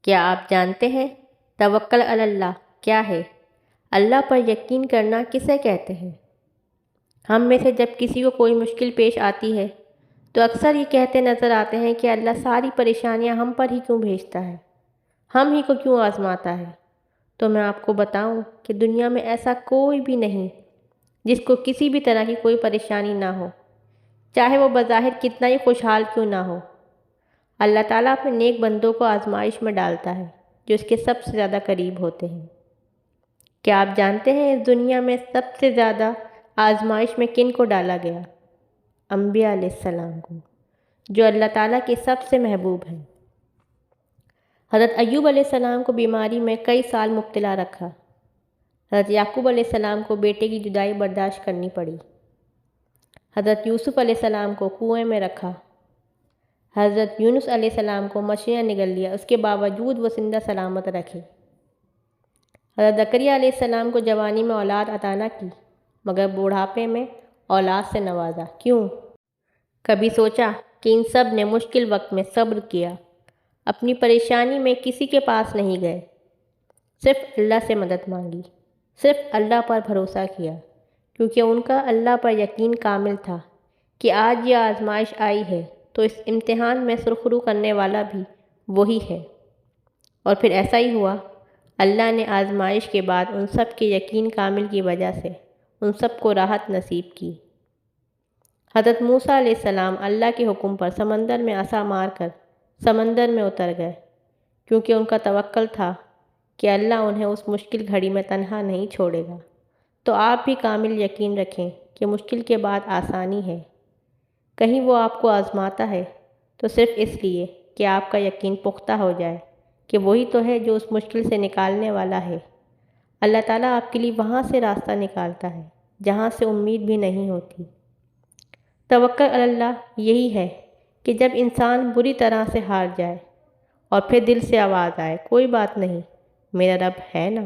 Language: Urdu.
کیا آپ جانتے ہیں توکل علی اللہ کیا ہے؟ اللہ پر یقین کرنا کسے کہتے ہیں؟ ہم میں سے جب کسی کو کوئی مشکل پیش آتی ہے تو اکثر یہ کہتے نظر آتے ہیں کہ اللہ ساری پریشانیاں ہم پر ہی کیوں بھیجتا ہے، ہم ہی کو کیوں آزماتا ہے۔ تو میں آپ کو بتاؤں کہ دنیا میں ایسا کوئی بھی نہیں جس کو کسی بھی طرح کی کوئی پریشانی نہ ہو، چاہے وہ بظاہر کتنا ہی خوشحال کیوں نہ ہو۔ اللہ تعالیٰ اپنے نیک بندوں کو آزمائش میں ڈالتا ہے جو اس کے سب سے زیادہ قریب ہوتے ہیں۔ کیا آپ جانتے ہیں اس دنیا میں سب سے زیادہ آزمائش میں کن کو ڈالا گیا؟ انبیاء علیہ السلام کو، جو اللہ تعالیٰ کے سب سے محبوب ہیں۔ حضرت ایوب علیہ السلام کو بیماری میں کئی سال مبتلا رکھا۔ حضرت یعقوب علیہ السلام کو بیٹے کی جدائی برداشت کرنی پڑی۔ حضرت یوسف علیہ السلام کو کنویں میں رکھا۔ حضرت یونس علیہ السلام کو مچھلیاں نگل لیا، اس کے باوجود وہ زندہ سلامت رکھے۔ حضرت زکریا علیہ السلام کو جوانی میں اولاد عطا نہ کی مگر بوڑھاپے میں اولاد سے نوازا۔ کیوں؟ کبھی سوچا کہ ان سب نے مشکل وقت میں صبر کیا، اپنی پریشانی میں کسی کے پاس نہیں گئے، صرف اللہ سے مدد مانگی، صرف اللہ پر بھروسہ کیا، کیونکہ ان کا اللہ پر یقین کامل تھا کہ آج یہ آزمائش آئی ہے تو اس امتحان میں سرخرو کرنے والا بھی وہی ہے۔ اور پھر ایسا ہی ہوا، اللہ نے آزمائش کے بعد ان سب کے یقین کامل کی وجہ سے ان سب کو راحت نصیب کی۔ حضرت موسیٰ علیہ السلام اللہ کے حکم پر سمندر میں عصا مار کر سمندر میں اتر گئے، کیونکہ ان کا توکل تھا کہ اللہ انہیں اس مشکل گھڑی میں تنہا نہیں چھوڑے گا۔ تو آپ بھی کامل یقین رکھیں کہ مشکل کے بعد آسانی ہے۔ کہیں وہ آپ کو آزماتا ہے تو صرف اس لیے کہ آپ کا یقین پختہ ہو جائے کہ وہی تو ہے جو اس مشکل سے نکالنے والا ہے۔ اللہ تعالیٰ آپ کے لیے وہاں سے راستہ نکالتا ہے جہاں سے امید بھی نہیں ہوتی۔ توکل علی اللہ یہی ہے کہ جب انسان بری طرح سے ہار جائے اور پھر دل سے آواز آئے، کوئی بات نہیں، میرا رب ہے نا۔